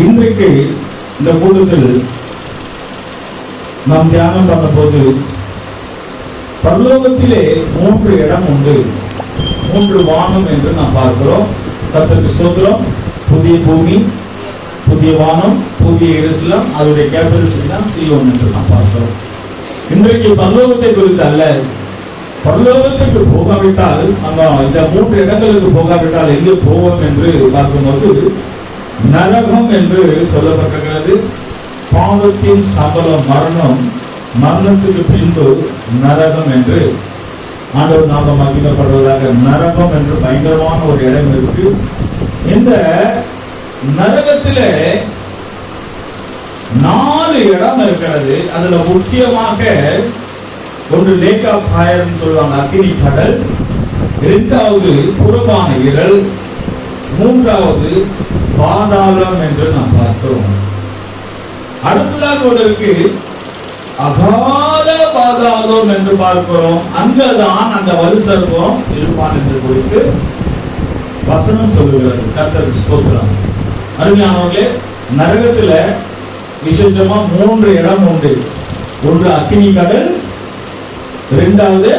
இன்றைக்கு இந்த கூட்டத்தில் நாம் தியானம் பண்ண போது பரலோகத்திலே 3 இடம் உண்டு, 3 வானம் என்று நாம் பார்க்கிறோம். கர்த்தருக்கு ஸ்தோத்திரம். புதிய பூமி, புதிய வானம், புதிய எருசலேம், அதனுடைய கேபிட்டல் சிட்டி தான் சீயோன் என்று நாம் பார்க்கிறோம். இன்றைக்கு பரலோகத்தை குறித்து அல்ல, பரலோகத்திற்கு போகாவிட்டால் நம்ம இந்த 3 இடங்களுக்கு போகாவிட்டால் எங்கு போவோம் என்று பார்க்கும்போது நரகம் என்று சொல்லப்பட்டிருக்கிறது. பாவத்தின் சம்பளம் மரணம், மரணத்துக்கு பின்பு நரகம் என்று ஆண்டவர் நாம மகிமைப்படுவதாக. நரகம் என்று பயங்கரமான ஒரு இடம் இருக்கு. இந்த நரகத்திலே 4 இடம் இருக்கிறது. அதுல முக்கியமாக ஒன்று லேக் ஆஃப் ஃபயர் சொல்லுவாங்க, அக்கினி கடல். 2வது புறமான இருள். 3வது பாதாளம் என்று நாம் பார்க்கிறோம். அடுத்ததாக ஒரு இருக்கு அகால பாதாளம் என்று பார்க்கிறோம். அங்கதான் அந்த வலுசர்வம் இருப்பான் என்று குறித்து வசனம் சொல்லுகிறது. கர்த்தருக்கு ஸ்தோத்திரம். அருமையானவர்களே, நரகத்துல விசேஷமா 3 இடம் உண்டு. ஒன்று அக்கினி கடல், 2வது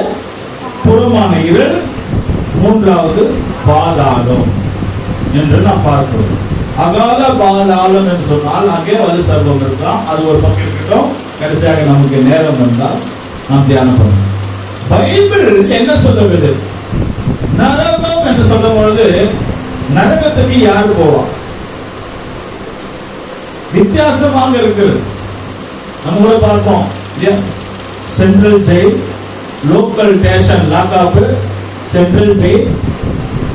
புறமான இருள், 3வது பாதாளம் என்று நாம் பார்க்கிறோம். அகால பாதாளம் என்று சொன்னால் அங்கே வலு சர்வம் இருக்கலாம். அது ஒரு பக்கம் இருக்கட்டும். கடைசியாக நமக்கு நேரம் வந்தால் நாம் தியானம் பண்ணுவோம். பைபிள் என்ன சொல்லுகிறது? நரகம் என்று சொல்லும் பொழுது நரகத்துக்கு யார் போவா? வித்தியாசமாக இருக்கிறது. நம்ம கூட பார்த்தோம், central jail, local station lockup, central jail,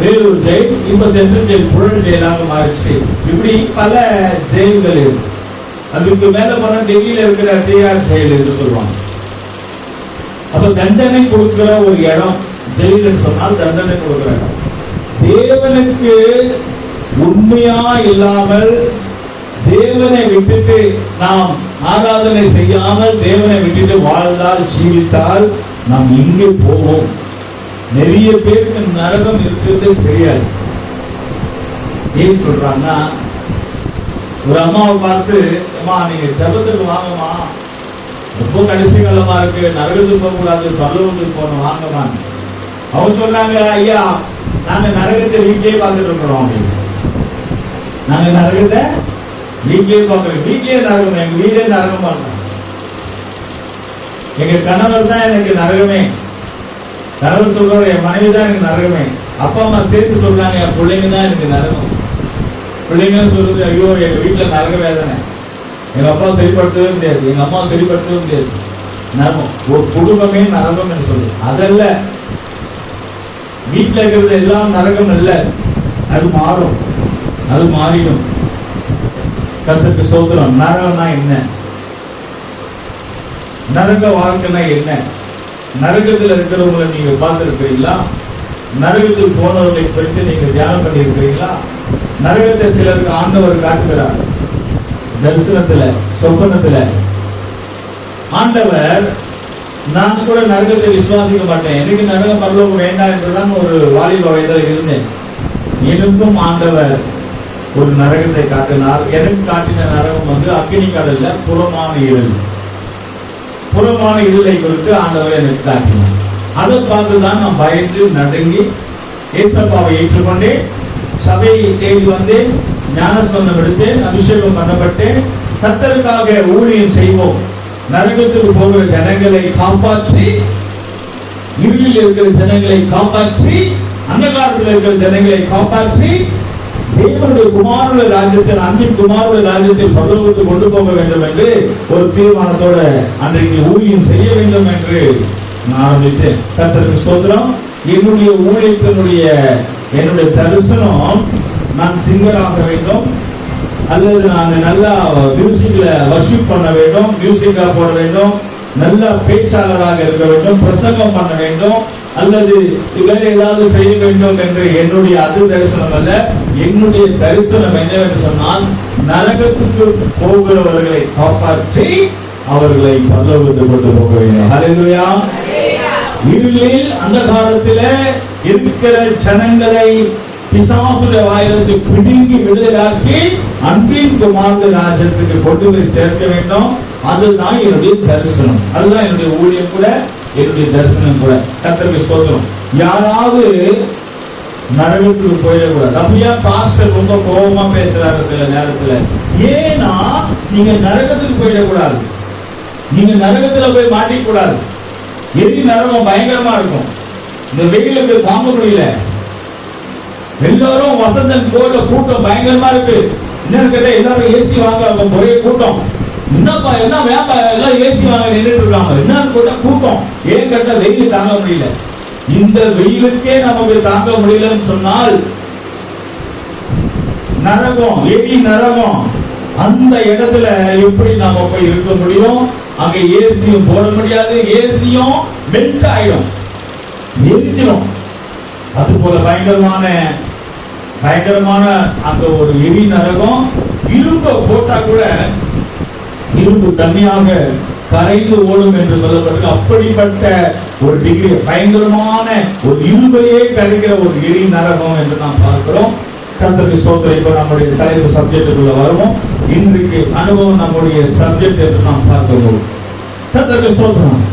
Vellore jail, இப்ப சென்ட்ரல் ஜெயில் புழல் ஜெயிலாக மாறிடுச்சு. இப்படி பல ஜெயில்கள் இருக்கு. அதுக்கு மேல போன டெல்லியில இருக்கிற திஹார் ஜெயில் என்று சொல்லுவாங்க. அப்ப தண்டனை கொடுக்கிற ஒரு இடம் ஜெயில் என்று சொன்னால் தண்டனை கொடுக்கிற இடம். தேவனுக்கு உண்மையா இல்லாமல் தேவனை விட்டுட்டு நாம் ஆராதனை செய்யாமல் தேவனை விட்டுட்டு வாழ்ந்தால், ஜீவித்தால் நாம் எங்கே போவோம்? நிறைய பேருக்கு நரகம் இருக்கிறது தெரியாது. ஏன் சொல்றாங்கன்னா, ஒரு அம்மாவை பார்த்து, அம்மா நீங்க ஜபத்துக்கு வாங்கம்மா, ரொம்ப கடைசி காலமா இருக்கு, நரகத்துக்கு போக கூடாது, பரலோகத்துக்கு போகணும், வாங்கம்மா. அவங்க சொன்னாங்க, ஐயா நாங்க நரகத்தை வீட்லயே பார்த்துட்டு இருக்கிறோம் அப்படின்னு. நாங்க நரகத்தை வீட்லயே பார்க்கிறோம். வீட்லயே நரகம், எங்க வீடே நரகம் பார்க்கணும். எங்க கணவர் தான் எனக்கு நரகமே. கணவர் சொல்றாரு, என் மனைவி தான் எனக்கு நரகமே. அப்பா அம்மா சேர்த்து சொல்றாங்க, என் பிள்ளைங்க தான் எனக்கு நரகம். பிள்ளைங்க சொல்றது, ஐயோ எங்க வீட்டுல நரக வேதனை, எங்க அப்பா சரிப்படுத்தவே முடியாது, எங்க அம்மா சரிப்படுத்தவே முடியாது. நரகம், ஒரு குடும்பமே நரகம் என்று சொல்லு. அதல்ல, வீட்டுல இருக்கிறது எல்லாம் நரகம் அல்ல. அது மாறும், அது மாறிடும். கர்த்தருக்கு ஸ்தோத்திரம். நரகம்னா என்ன? நரக வாழ்க்கைனா என்ன? நரகத்தில் இருக்கிறவங்களை நீங்க பார்த்திருக்கிறீங்களா? நரகத்தில் போனவர்களை பற்றி நீங்க தியானம் பண்ணி இருக்கிறீங்களா? நரகத்தை சிலருக்கு ஆண்டவர் காட்டுகிறார். தரிசனத்துல, சொப்பனத்துல. ஆண்டவர், நான் கூட நரகத்தை விசுவாசிக்க மாட்டேன், எனக்கு நரகம் பரலோகம் வேண்டாம் என்றுதான் ஒரு வாலிப வயதில் இருந்தேன். எனக்கும் ஆண்டவர் ஒரு நரகத்தை காட்டினார். எனக்கு காட்டின நரகம் அக்கினி கடல்ல புறமான இருள். புறமான இருளை குறித்து ஆண்டவர் எனக்கு காட்டினார். அதை பார்த்துதான் நான் பயந்து நடுங்கி ஏசப்பாவை ஏற்றுக்கொண்டே சபையை தேடி வந்தேன், ஞானஸ்நானம் எடுத்தேன், அபிஷேகம் பண்ணப்பட்டேன். கர்த்தருக்காக ஊழியம் செய்வோம், நரகத்துக்கு போகிற ஜனங்களை காப்பாற்றி, இருளில் இருக்கிற ஜனங்களை காப்பாற்றி, அந்தகாரத்தில் இருக்கிற ஜனங்களை காப்பாற்றி, தேவனுடைய குமாரனுடைய ராஜ்யத்தில், அன்பின் குமாரனுடைய ராஜ்யத்தில் பரலோகத்துக்கு கொண்டு போக வேண்டும் என்று ஒரு தீர்மானத்தோட அன்றைக்கு ஊழியம் செய்ய வேண்டும் என்று நான் ஆரம்பித்தேன். கர்த்தருக்கு ஸ்தோத்திரம். என்னுடைய ஊழியத்தினுடைய என்னுடைய தரிசனம், நான் சிங்கராக வேண்டும், அல்லது நான் நல்லா மியூசிக்ல வர்ஷிப் பண்ண வேண்டும், மியூசிக்கா போட வேண்டும், நல்ல பேச்சாளராக இருக்க வேண்டும், பிரசங்கம் பண்ண வேண்டும், அல்லது வேற ஏதாவது செய்ய வேண்டும் என்று என்னுடைய அது தரிசனம் அல்ல. என்னுடைய தரிசனம் என்னவென்று சொன்னால், நரகத்துக்கு போகிறவர்களை காப்பாற்றி அவர்களை பரலோகத்துக்கு கொண்டு போக வேண்டும். ஹல்லேலூயா. இருளில் அந்தகாரத்திலே இருக்கிற ஜனங்களை பிசாசுடைய வாயிலிருந்து பிடுங்கி விடுதலாக்கி அன்பின் குமாரனுடைய ராஜ்யத்துக்கு கொண்டு போய் சேர்க்க வேண்டும். அதுதான் என்னுடைய தரிசனம், அதுதான் என்னுடைய ஊழியம் கூட, என்னுடைய தரிசனம் கூட. கர்த்தருக்கு ஸ்தோத்திரம். யாராவது நரகத்துக்கு போயிடக்கூடாது. அப்படியா பாஸ்டர் ரொம்ப கோபமா பேசுறாரு சில நேரத்துல. ஏன்னா நீங்க நரகத்துக்கு போயிடக்கூடாது, நீங்க நரகத்துல போய் மாட்டிக்கூடாது. எரி நரகம் பயங்கரமா இருக்கும். இந்த வெயிலுக்கு தாங்க முடியல. எல்லாரும் வசந்தன் கோயில கூட்டம் பயங்கரமா இருக்கு. என்னன்னு கேட்டா எல்லாரும் ஏசி வாங்க ஒரே கூட்டம். என்னப்பா என்ன வியாபாரம் எல்லாம் ஏசி வாங்க நின்றுட்டு இருக்காங்க. என்னன்னு கேட்டா கூட்டம். ஏன் கேட்டா வெயில் தாங்க முடியல. இந்த வெயிலுக்கே நமக்கு தாங்க முடியலன்னு சொன்னால் நரகம், எரி நரகம், அந்த இடத்துல எப்படி நாம போய் இருக்க முடியும்? அங்க ஏசியும் போட முடியாது, ஏசியும் மெல்ட் ஆயிடும், எரிஞ்சிடும். அது போல பயங்கரமான அந்த ஒரு எரி நரகம். இரும்பு போட்டா கூட இரும்பு தண்ணியாக கரைந்து ஓடும் என்று சொல்லப்பட்டது. அப்படிப்பட்ட ஒரு டிகிரி பயங்கரமான ஒரு இரும்பையே கரைக்கிற ஒரு எரி நரகம் என்று நாம் பார்க்கிறோம். கர்த்தருக்கு ஸ்தோத்திரம். இப்ப நம்முடைய தலைப்பு சப்ஜெக்டுக்குள்ள வருவோம். இன்றைக்கு அனுபவம் நம்முடைய சப்ஜெக்ட் என்று நாம் பார்க்கிறோம். கர்த்தருக்கு ஸ்தோத்திரம்.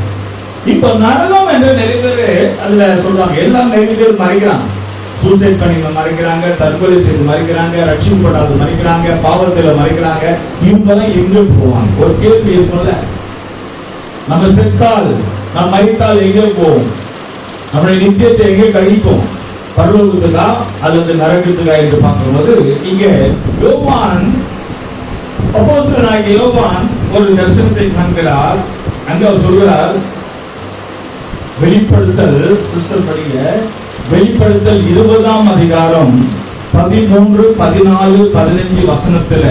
இப்ப நரகம் என்று நிறைய பேர் அதுல சொல்றாங்க. எல்லாம் நிறைய பேர் மறைக்கிறாங்க. சூசைட் பண்ணி மறைக்கிறாங்க, தற்கொலை செய்து மறைக்கிறாங்க, ரட்சிக்கப்படாத மறைக்கிறாங்க, பாவத்துல மறைக்கிறாங்க. இவங்கெல்லாம் எங்க போவாங்க? ஒரு கேள்வி இருக்கும்ல, நம்ம செத்தால், நம்ம மறித்தால் எங்கே போவோம்? நம்முடைய நித்தியத்தை எங்கே கழிப்போம்? பரலோகத்துக்கா அல்லது நரகத்துக்கா என்று பார்க்கும்போது இங்கே யோவான், அப்போஸ்தலனாகிய யோவான் ஒரு தரிசனத்தை காண்கிறார். அங்க அவர் சொல்கிறார், வெளிப்படுத்தல், சிஸ்டர் படிங்க, வெளிப்படுத்தல் 20ஆம் அதிகாரம் 13, 14, 15 வசனத்துல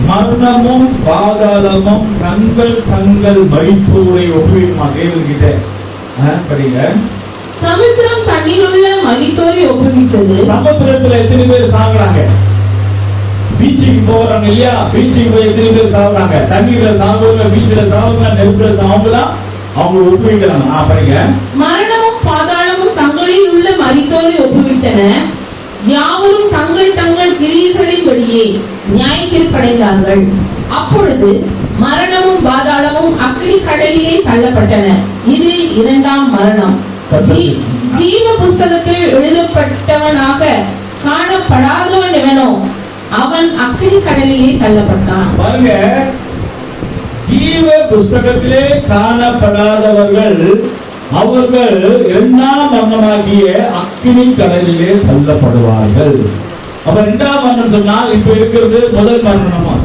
மரணமும் பாதாளமும் தங்கள் மரித்தோரை ஒப்புவிக்குமா தேவன்கிட்ட. படிங்க. சமுத்திரம் தண்ணீருள்ள மரித்தோரை ஒப்புவித்தது. சமுத்திரத்துல எத்தனை பேர் சாகுறாங்க? பீச்சுக்கு போறாங்க இல்லையா? பீச்சுக்கு போய் எத்தனை பேர் சாகுறாங்க? தண்ணீர்ல சாகுறவங்க, பீச்சுல சாகுறவங்க, நெருப்புல சாகுறவங்க அவங்க ஒப்புவிக்கிறாங்க. படிங்க. மரணமும் பாதாளமும் தங்களில் உள்ள மரித்தோரை ஒப்புவித்தன. யாவரும் தங்கள் கிரியைகளின்படியே நியாயத்தீர்ப்படைந்தார்கள். அப்பொழுது மரணமும் பாதாளமும் அக்கினி கடலிலே தள்ளப்பட்டன. இது இரண்டாம் மரணம். ஜீவ புஸ்தகத்தில் எழுதப்பட்டவனாக காணப்படாதவன் எவனோ அவன் அக்கினி கடலிலே தள்ளப்பட்டான். பாருங்க, ஜீவ புஸ்தகத்திலே காணப்படாதவர்கள் அவர்கள் இரண்டாம் மரணமாகிய அக்கினி கடலிலே தள்ளப்படுவார்கள். அப்ப இரண்டாம் மரணம் சொன்னால் இப்ப இருக்கிறது முதல் மரணமா?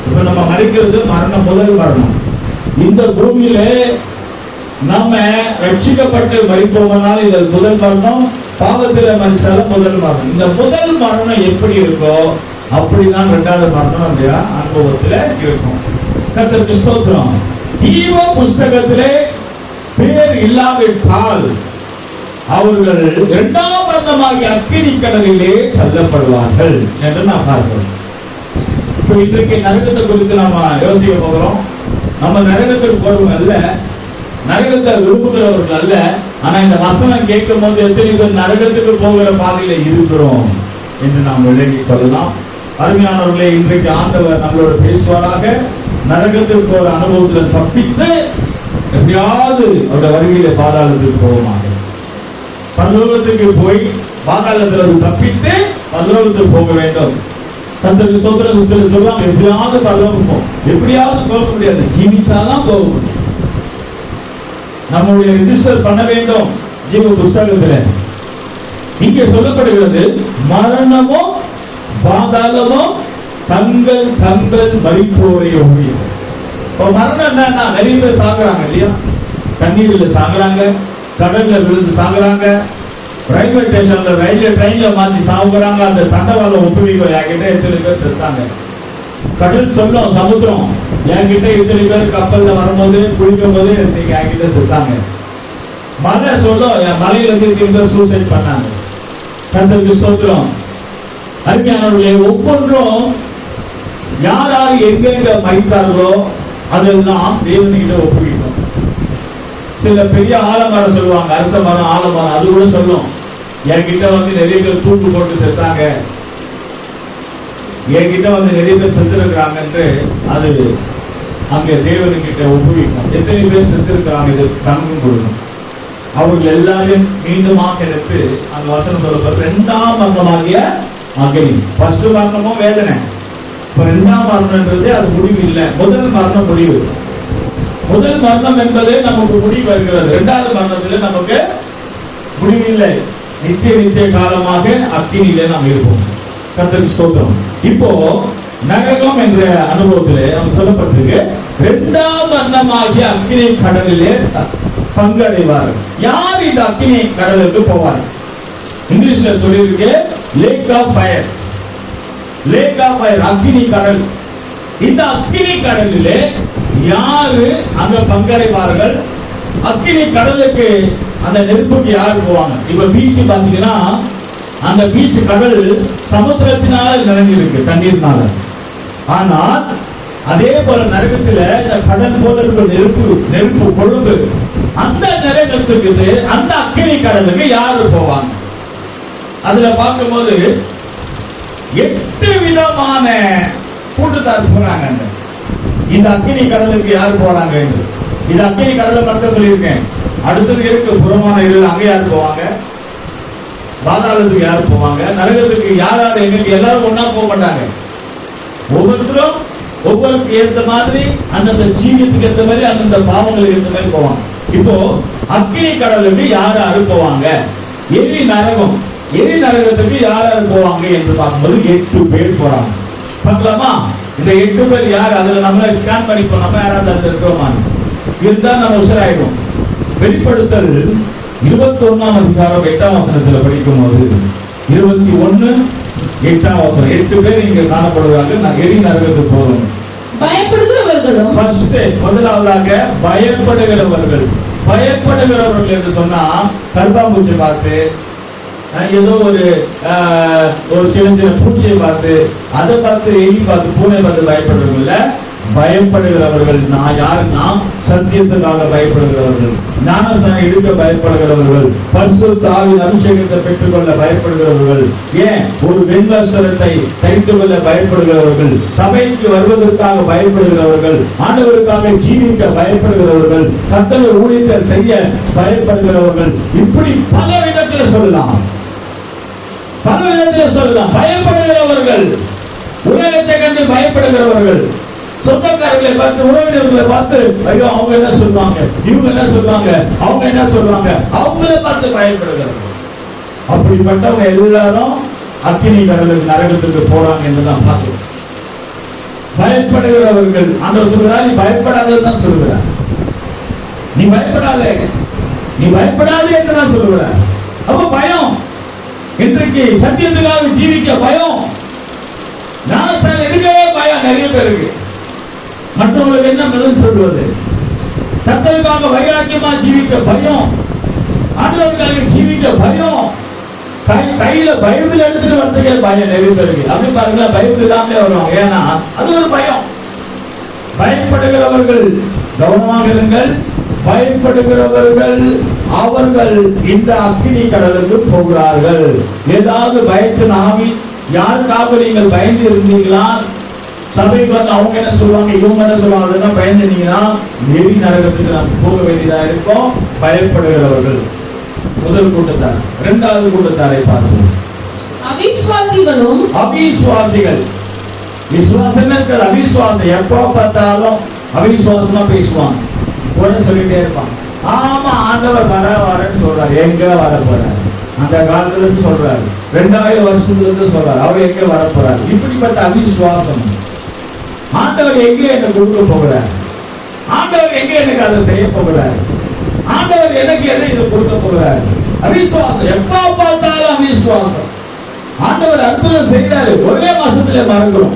இப்ப நம்ம மறிக்கிறது மரணம், முதல் மரணம். இந்த பூமியில நம்ம ரட்சிக்கப்பட்டு மறிப்போம்னால் இது முதல் மரணம். பாவத்தில் மறிச்சாலும் முதல் மரணம். இந்த முதல் மரணம் எப்படி இருக்கோ அப்படிதான் இரண்டாவது மரணம் நம்முடைய அனுபவத்தில் இருக்கும். கர்த்தருக்கு ஸ்தோத்திரம். ஜீவ புஸ்தகத்திலே பேர் இல்லாவிட்டால் அவர்கள் இரண்டாம் மரணமாகிய அக்கினி கடலிலே தள்ளப்படுவார்கள் என்று நாம் பார்க்கிறோம். இப்ப இன்றைக்கு நரகத்தை குறித்து நாம யோசிக்க போகிறோம். நம்ம நரகத்துக்கு போறவங்க அல்ல, நரகத்தை விரும்புகிறவர்கள் அல்ல. ஆனா இந்த வசனம் கேட்கும் போது எத்தனை பேர் நரகத்துக்கு போகிற பாதையில இருக்கிறோம் என்று நாம் விளங்கிக் கொள்ளலாம். அருமையானவர்களே, இன்றைக்கு ஆண்டவர் நம்மளோட பேசுவாராக. நரகத்துக்கு போற அனுபவத்தில் தப்பித்து எப்படியாவது அவருடைய வருகையில பாதாளத்துக்கு போவோமாக. பரலோகத்துக்கு போய் பாதாளத்தில் தப்பித்து பரலோகத்துக்கு போக வேண்டும். கர்த்தருக்கு ஸ்தோத்திரம். சொல்லுவாங்க, எப்படியாவது பரலோகம் போகும். எப்படியாவது போக முடியாது, ஜீவிச்சாதான் போக முடியும். நம்முடைய ரிஜிஸ்டர் பண்ண வேண்டும் ஜீவ புஸ்தகத்துல. இங்கே சொல்லப்படுகிறது, மரணமும் பாதாளமும் தங்கள் மரித்தோரை ஒப்புவிக்கும். மரணம் என்னன்னா, நிறைய பேர் சாகுறாங்க இல்லையா? தண்ணீர்ல சாகுறாங்க, கடல்ல விழுந்து சாகுறாங்க, ரயில்வே ஸ்டேஷன்ல ரயில்வே ட்ரெயின்ல மாத்தி சாகுறாங்க. அந்த தண்டவாளம் ஒப்புவிக்கும். என்கிட்ட எத்தனை பேர் செத்தாங்க. கடல் சொல்லும், சமுத்திரம் என்கிட்ட இத்தனை பேர் கப்பல்ல வரும்போது குளிக்கும் போது என்கிட்ட செத்தாங்க. மலை சொல்லும், என் மலையில இருந்து இத்தனை பேர் சூசைட் பண்ணாங்க. கர்த்தருக்கு ஸ்தோத்திரம். அருமையானவர்களே, ஒவ்வொன்றும் யார் யார் எங்கெங்க மறித்தார்களோ அதெல்லாம் தேவன்கிட்ட ஒப்புவிக்கும். சில பெரிய ஆலமரம் சொல்லுவாங்க, அரச மரம், ஆலமரம், அது கூட சொல்லும் என்கிட்ட வந்து நிறைய பேர் தூக்கு போட்டு செத்தாங்க, என்கிட்ட வந்து நிறைய பேர் செத்துருக்கிறாங்க என்று அது அங்கே தேவனுக்கிட்ட ஒப்புவிக்கும். எத்தனை பேர் செத்துருக்கிறாங்க இது கணக்கும் கொடுக்கும். அவர்கள் எல்லாரும் மீண்டுமாக எடுத்து அந்த வசனம் சொல்லப்பட்ட இரண்டாம் மரணமாகிய அக்னி. ஃபர்ஸ்ட் மரணமும் வேதனை, இப்ப இரண்டாம் மரணம்ன்றது அது முடிவு இல்லை. முதல் மரணம் முடிவு. முதல் மரணம் என்பது நமக்கு முடிவு வருகிறது. இரண்டாவது மரணத்தில் நமக்கு முடிவு இல்லை. நித்திய நித்திய காலமாக அக்கினியிலே நாம் இருப்போம். கர்த்தருக்கு ஸ்தோத்திரம். இப்போ நரகம் என்ற அனுபவத்திலே நாம் சொல்லப்பட்டிருக்கு, இரண்டாம் மரணமாகிய அக்கினி கடலிலே பங்கடைவார்கள். யார் இந்த அக்கினி கடலுக்கு போவார்? இங்கிலீஷ்ல சொல்லியிருக்கு lake of fire. Lake of fire, அக்கினி கடல். இந்த அக்கினி கடலிலே யாரு அங்க பங்கடைவார்கள்? அக்கினி கடலுக்கு அந்த நெருப்புக்கு யாரு போவாங்க? இப்ப பீச் பாத்தீங்கன்னா அந்த பீச் கடல் சமுத்திரத்தினால நிறைஞ்சிருக்கு, தண்ணீர்னால. ஆனால் அதே போல நரகத்துல இந்த கடல் போல இருக்கிற நெருப்பு கொழும்பு, அந்த நரகத்துக்கு அந்த அக்கினி கடலுக்கு யாரு போவாங்க? அதுல பார்க்கும்போது 8 விதமான கூட்டத்தார் போறாங்க. இந்த அக்கினி கடலுக்கு யார் போறாங்க என்று இந்த அக்கினி கடலை மட்டும் சொல்லியிருக்கேன். அடுத்தது இருக்கு புறமான இருள், அங்க யார் போவாங்க? பாதாளத்துக்கு யார் போவாங்க? நரகத்துக்கு யார் யார் எங்க? எல்லாரும் ஒன்னா போக மாட்டாங்க. ஒவ்வொருத்தரும் ஒவ்வொருக்கு ஏற்ற மாதிரி, அந்தந்த ஜீவியத்துக்கு ஏற்ற மாதிரி, அந்தந்த பாவங்களுக்கு ஏற்ற மாதிரி போவாங்க. இப்போ அக்கினி கடலுக்கு யார் யாரு போவாங்க? எரி நரகம், எரி நரகத்துக்கு யார் யாரு போவாங்க என்று பார்க்கும்போது 8 பேர் போறாங்க. பார்க்கலாமா? இந்த 8 பேர் யார்? அதுல நம்மள ஸ்கேன் பண்ணிப்போம். நம்ம யாராவது அதுல இருக்கிறோமா இருந்தா நம்ம உஷராயிடும். வெளிப்படுத்தல் 21ஆம் அதிகாரம் 8ஆம் வசனத்துல படிக்கும் போது 21:8 8 பேர் இங்க காணப்படுவாங்க. நான் எரி நரகத்துக்கு போறோம். பயப்படுகிறவர்களும் முதலாவதாக பயப்படுகிறவர்கள். பயப்படுகிறவர்கள் என்று சொன்னா கருப்பாம்பூச்சி பார்த்து, ஏதோ ஒரு சின்ன சின்ன பூச்சியை பார்த்து, அதை பார்த்து, எலி பார்த்து, பூனை பார்த்து பயப்படுறவர்கள் பயப்படுகிறவர்கள். நான் யாருன்னா சத்தியத்துக்காக பயப்படுகிறவர்கள், ஞானஸ்நானம் எடுக்க பயப்படுகிறவர்கள், பரிசுத்த ஆவியின் அபிஷேகத்தை பெற்றுக்கொள்ள பயப்படுகிறவர்கள், ஏன் ஒரு வெண்வஸ்திரத்தை தைத்துக் கொள்ள பயப்படுகிறவர்கள், சபைக்கு வருவதற்காக பயப்படுகிறவர்கள், ஆண்டவருக்காக ஜீவிக்க பயப்படுகிறவர்கள், கர்த்தர் ஊழியத்தை செய்ய பயப்படுகிறவர்கள். இப்படி பல விதத்தில் சொல்லலாம், பல விதத்தில் சொல்லலாம். பயப்படுகிறவர்கள், உலகத்தை கண்டு பயப்படுகிறவர்கள், சொந்தக்காரர்களை பார்த்து, உறவினர்களை பார்த்து, ஐயோ அவங்க என்ன சொல்லுவாங்க, இவங்க என்ன சொல்லுவாங்க, அவங்க என்ன சொல்லுவாங்க, அவங்கள பார்த்து பயப்படுகிறார்கள். அப்படிப்பட்டவங்க எல்லாரும் அக்கினி கடலுக்கு நரகத்துக்கு போறாங்க என்றுதான் பார்க்கிறோம். பயப்படுகிறவர்கள் ஆண்டவர் சொல்கிறார், நீ பயப்படாததான் சொல்லுகிறார். நீ பயப்படாத, நீ பயப்படாதே என்றுதான் சொல்லுகிறார். அப்ப பயம், இன்றைக்கு சத்தியத்துக்காக ஜீவிக்க பயம், ஞானஸ்நானம் எடுக்கவே பயம் நிறைய பேருக்கு. மற்றவங்களுக்கு என்ன பதில் சொல்வது? கர்த்தருக்காக வைராக்கியமா ஜீவிக்க பயம், ஆண்டவருக்காக ஜீவிக்க பயம், கையில பைபிள் எடுத்துட்டு வரதுக்கே பயம் நிறைய பேருக்கு. அப்படி பாருங்க, பைபிள் இல்லாமலே வருவாங்க. ஏன்னா அது ஒரு பயம். பயப்படுகிறவர்கள் கவனமாக இருங்கள். பயப்படுகிறவர்கள் அவர்கள் இந்த அக்கினி கடலுக்கு போகிறார்கள். ஏதாவது பயத்தின் ஆவி யாருக்காக நீங்கள் பயந்து இருந்தீங்களா? சபைக்கு வந்து அவங்க என்ன சொல்லுவாங்க, இவங்க என்ன சொல்லுவாங்க, அதெல்லாம் பயந்துனீங்கன்னா எரி நரகத்துக்கு நாம் போக வேண்டியதா இருக்கும். பயப்படுகிறவர்கள் முதல் கூட்டத்தார். இரண்டாவது கூட்டத்தாரை பார்ப்போம். அவிசுவாசிகளும். அவிசுவாசிகள். விசுவாசம் இருக்கிறது, அவிசுவாசம் எப்போ பார்த்தாலும் அவிசுவாசமா பேசுவாங்க, கூட சொல்லிட்டே இருப்பாங்க. ஆமா ஆண்டவர் வரன்னு சொல்றாரு, எங்க வர போறாரு? அந்த காலத்துல இருந்து சொல்றாரு, 2000 வருஷத்துல இருந்து சொல்றாரு, அவர் எங்க வர போறாரு? இப்படிப்பட்ட அவிசுவாசம். ஆண்டவர் எங்கே என்ன கொடுக்க போகிறார்? ஆண்டவர் எங்கே எனக்கு அதை செய்ய போகிறார்? ஆண்டவர் எனக்கு எதை இதை கொடுக்க போகிறார்? அவிசுவாசம், எப்ப பார்த்தாலும் அவிசுவாசம். ஆண்டவர் அற்புதம் செய்தாரு, ஒரே மாசத்துல மறக்கிறோம்.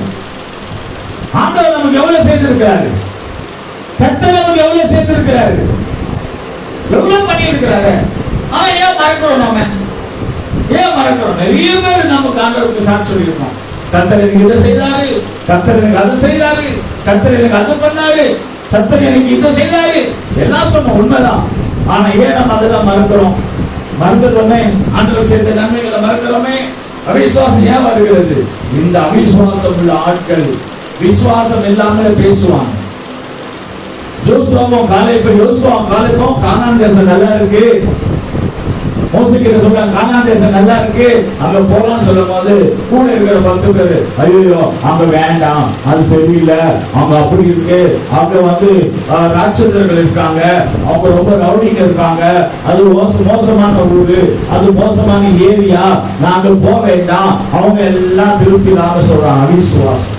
ஆண்டவர் நமக்கு எவ்வளவு செய்திருக்கிறாரு, கர்த்தர் நமக்கு எவ்வளவு செய்திருக்கிறாரு, எவ்வளவு பண்ணி இருக்கிறாரு. ஏன் மறக்கிறோம்? நம்ம ஏன் மறக்கிறோம்? நிறைய பேர் நமக்கு ஆண்டவருக்கு சாட்சி சொல்லியிருக்கோம். கர்த்தர் எனக்கு இதை செய்தாரு, கர்த்தர் எனக்கு அதை செய்தாரு, கர்த்தர் எனக்கு அதை பண்ணாரு, கர்த்தர் எனக்கு இதை செய்தாரு, எல்லாம் சொன்ன உண்மைதான். ஆனா ஏன் நம்ம அதெல்லாம் மறக்கிறோம்? மறந்துடுறோமே, ஆண்டவர் செய்த நன்மைகளை மறக்கிறோமே. அவிசுவாசம் ஏன் வருகிறது? இந்த அவிசுவாசம் உள்ள ஆட்கள் விசுவாசம் இல்லாம பேசுவாங்க. யோசுவாவும் காலேபும் கானான் தேசம் நல்லா இருக்கு, மோசேக்கிட்ட சொல்றாங்க கானான் தேசம் நல்லா இருக்கு, அங்க போலாம் சொல்லும் போது கூட இருக்கிற 10 பேரு ஐயோ அங்க வேண்டாம், அது சரியில்லை, அங்க அப்படி இருக்கு, அங்க ராட்சதர்கள் இருக்காங்க, அவங்க ரொம்ப ரவுடிங்க இருக்காங்க, அது மோசமான ஊரு, அது மோசமான ஏரியா, நாங்க போக வேண்டாம், அவங்க எல்லாம் திருப்தியாக சொல்றாங்க. அவிசுவாசம்.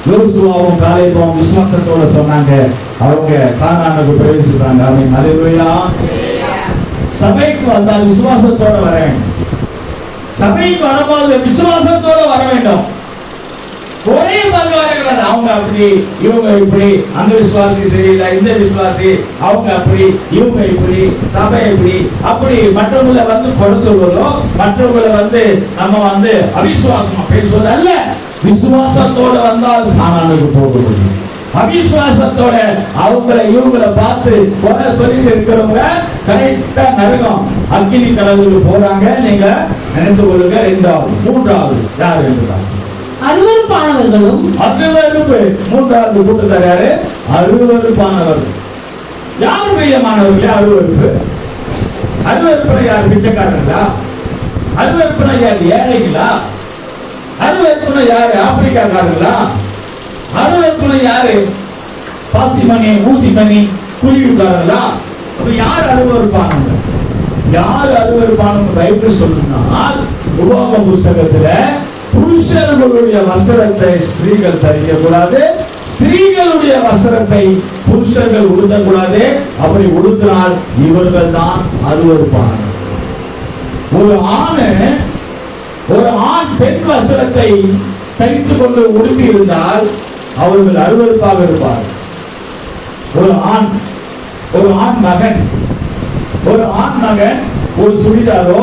யோசுவாவும் காலேபும் விசுவாசத்தோட சொன்னாங்க, அவங்க கானானுக்கு பிரவேசித்தாங்க. அவன் ஹல்லேலூயா. சபைக்கு வந்தால் விசுவாசத்தோட வர வேண்டும். சபைக்கு வரும்போது விசுவாசத்தோட வர வேண்டும். ஒரே பல்வார்கள் அவங்க அப்படி இவங்க இப்படி, அந்த விசுவாசி சரியில்லை, இந்த விசுவாசி அவங்க அப்படி இவங்க இப்படி, சபை இப்படி அப்படி மற்றவங்களை கொலை சொல்வதோ, மற்றவங்களை நம்ம அவிசுவாசமா பேசுவது அல்ல. விசுவாசத்தோட வந்தால் கானானுக்கு போக முடியும். அவிசுவாசத்தோட அவங்களை இவங்களை பார்த்து குறை சொல்லிட்டு இருக்கிறவங்க கரெக்டா நரகம் அக்கினி கடலுக்கு போறாங்க. நீங்க நினைத்து கொள்ளுங்க. 2வது 3வது யார் என்றார்? அருவருப்பானவர்களும். அருவருப்பு. 3வது கூட்டத்தார் யாரு? அருவருப்பானவர்கள். யார் பிரியமானவர்களே அருவருப்பு? அருவருப்புனா யார்? பிச்சைக்காரங்களா? அருவருப்புனா யார்? ஏழைகளா? அருவருப்புனா யாரு? ஆப்பிரிக்காக்காரங்களா? அருவருப்புனா யாரு? பாசிமணி, ஊசிமணி, குருவிக்காரங்களா? அப்ப யார் அருவருப்பானவங்க? யார் அருவருப்பானவங்க பைபிள் சொல்லுனால், உபாகம புஸ்தகத்துல புருஷர்களுடைய வஸ்திரத்தை ஸ்திரீகள் தரிக்க கூடாது, ஸ்திரீகளுடைய வஸ்திரத்தை புருஷர்கள் உடுத்தக்கூடாது. அப்படி உடுத்தினால் இவர்கள் தான் அருவருப்பானவர்கள். ஒரு ஆண் பெண் வஸ்திரத்தை தரித்துக் கொண்டு உடுத்தி இருந்தால் அவர்கள் அருவருப்பாக இருப்பார்கள். ஒரு ஆண் மகன் ஒரு சுடிதாரோ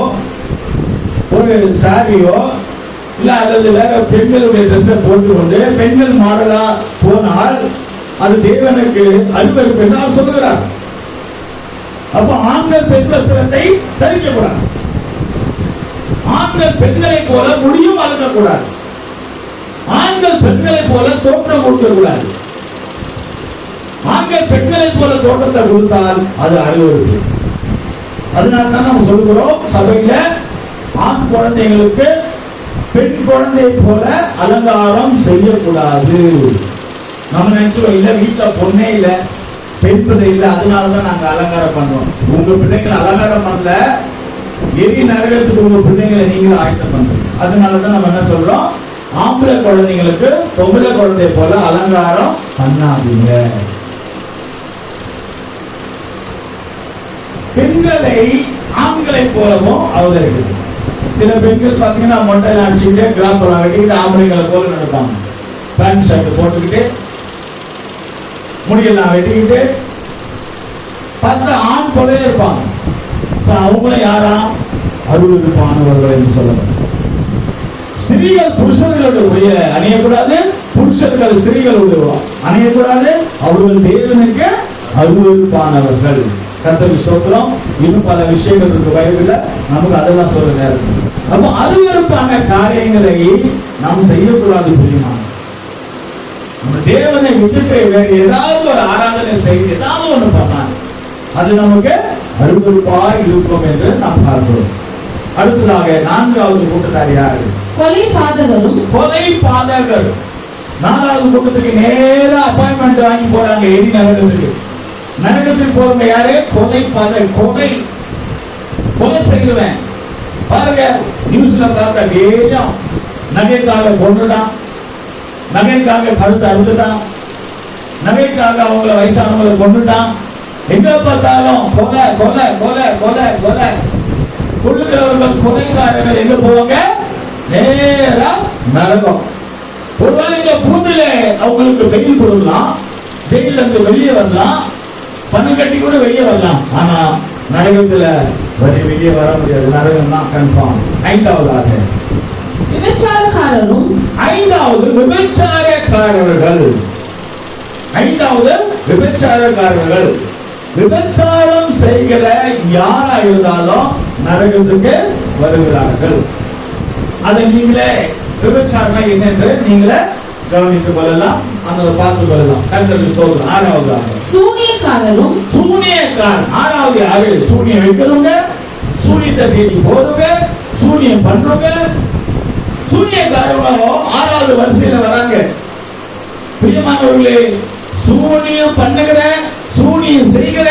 ஒரு சாரியோ இல்ல அல்லது வேற பெண்களுடைய ட்ரெஸ்ஸை போட்டுக்கொண்டு பெண்கள் மாடலா போனால் அது தேவனுக்கு அருவருப்பு என்று அவர் சொல்லுகிறார். அப்ப ஆண்கள் பெண் வஸ்திரத்தை தரிக்க கூடாது. ஆண்கள் பெண்களை போல முடியும் வளர்க்கக்கூடாது. ஆண்கள் பெண்களை போல தோற்றம் கொடுக்கக்கூடாது. ஆண்கள் பெண்களை போல தோற்றத்தை கொடுத்தால் அது அருவருப்பு. அதனால்தான் நம்ம சொல்லுகிறோம், சபையில ஆண் குழந்தைகளுக்கு பெண் குழந்தை போல அலங்காரம் செய்யக்கூடாது. நம்ம நினைச்சோம் இல்ல வீட்டுல பொண்ணே இல்ல, பெண் பிள்ளை இல்ல, அதனாலதான் நாங்க அலங்காரம் பண்றோம். உங்க பிள்ளைங்களை அலங்காரம் பண்ணல, எரி நரகத்துக்கு உங்க பிள்ளைங்களை நீங்களும் ஆயத்தம் பண்றீங்க. அதனாலதான் நம்ம என்ன சொல்றோம், ஆம்பளை குழந்தைங்களுக்கு பொம்பளை குழந்தை போல அலங்காரம் பண்ணாதீங்க. பெண்களை ஆண்களை போலவும் அவதரிக்கிறது. சில பெண்கள் பாத்தீங்கன்னா மொட்டை அடிச்சுக்கிட்டு கிராப்பெல்லாம் வெட்டிக்கிட்டு ஆம்பளைங்களை போல நடப்பாங்க. பேண்ட் ஷர்ட் போட்டுக்கிட்டு முடியெல்லாம் வெட்டிக்கிட்டு பார்த்தா ஆண் போலே இருப்பாங்க. அவங்களும் யாரா? அருவருப்பானவர்கள் என்று சொல்லப்படும். ஸ்திரீகள் புருஷர்களுடைய உடைய அணியக்கூடாது, புருஷர்கள் ஸ்திரீகளுடைய அணியக்கூடாது. அவர்கள் தேவனுக்கு அருவருப்பானவர்கள். கர்த்தருக்கு ஸ்தோத்திரம். இன்னும் பல விஷயங்கள் இருக்கு பைபிள்ல, நமக்கு அதெல்லாம் சொல்ல நேரம். அப்ப அருவருப்பான காரியங்களை நாம் செய்யக்கூடாது. புரியுமா? நம்ம தேவனை விட்டுட்டு வேற ஏதாவது ஒரு ஆராதனை செய்து ஏதாவது ஒண்ணு பண்ணாங்க, அது நமக்கு அருவருப்பாய் இருக்கும் என்று நாம் பார்க்கிறோம். அடுத்ததாக 4வது கூட்டத்தார் யாரு? கொலைபாதகரும். 4வது கூட்டத்துக்கு நேரா அப்பாயின்மெண்ட் வாங்கி போறாங்க. எரி நரகத்துக்கு போறவங்க யாரு? கொலைபாதகர். கொலை செய்வேன் பாருங்க. நியூஸ்ல பார்த்தா வேகம் நகைக்காக கொண்டுட்டான், நகைக்காக கழுத்து அறுத்துட்டான், நகைக்காக அவங்கள வயசானவங்களை கொண்டுட்டான். எங்க பார்த்தாலும் கொலை கொலை கொலை கொலை கொலை. கொள்ளுகிறவர்கள் கொலைக்காரர்கள் எங்க போவாங்க? நேரா நரகம். ஒருவேளை இந்த பூமியில அவங்களுக்கு வெயில் கொடுக்கலாம், வெயில் இருந்து வெளியே வரலாம், பணம் கட்டி கூட வெளியே வரலாம். ஆனா நரகத்துல வெளியே வர முடியாது. நரகம் தான் கன்ஃபார்ம். 5வது விபச்சாரக்காரரும். 5வது விபச்சாரக்காரர்கள். விபச்சாரம் செய்கிற யாரா இருந்தாலும் நரகத்துக்கு வருகிறார்கள். அதை நீங்களே விபச்சாரம் என்னென்று நீங்களே கவனித்துக் கொள்ளலாம், அந்த பார்த்துக் கொள்ளலாம். கர்த்தருக்கு ஸ்தோத்திரம். ஆறாவது சூனியக்காரரும், சூனியக்காரன். ஆறாவது யாரு? சூனியம் வைக்கிறவங்க, சூனியத்தை தேடி போறவங்க, சூனியம் பண்றவங்க. சூனியக்காரங்களும் ஆறாவது வரிசையில வராங்க. பிரியமானவர்களே, சூனியம் பண்ணுகிற, சூனியம் செய்கிற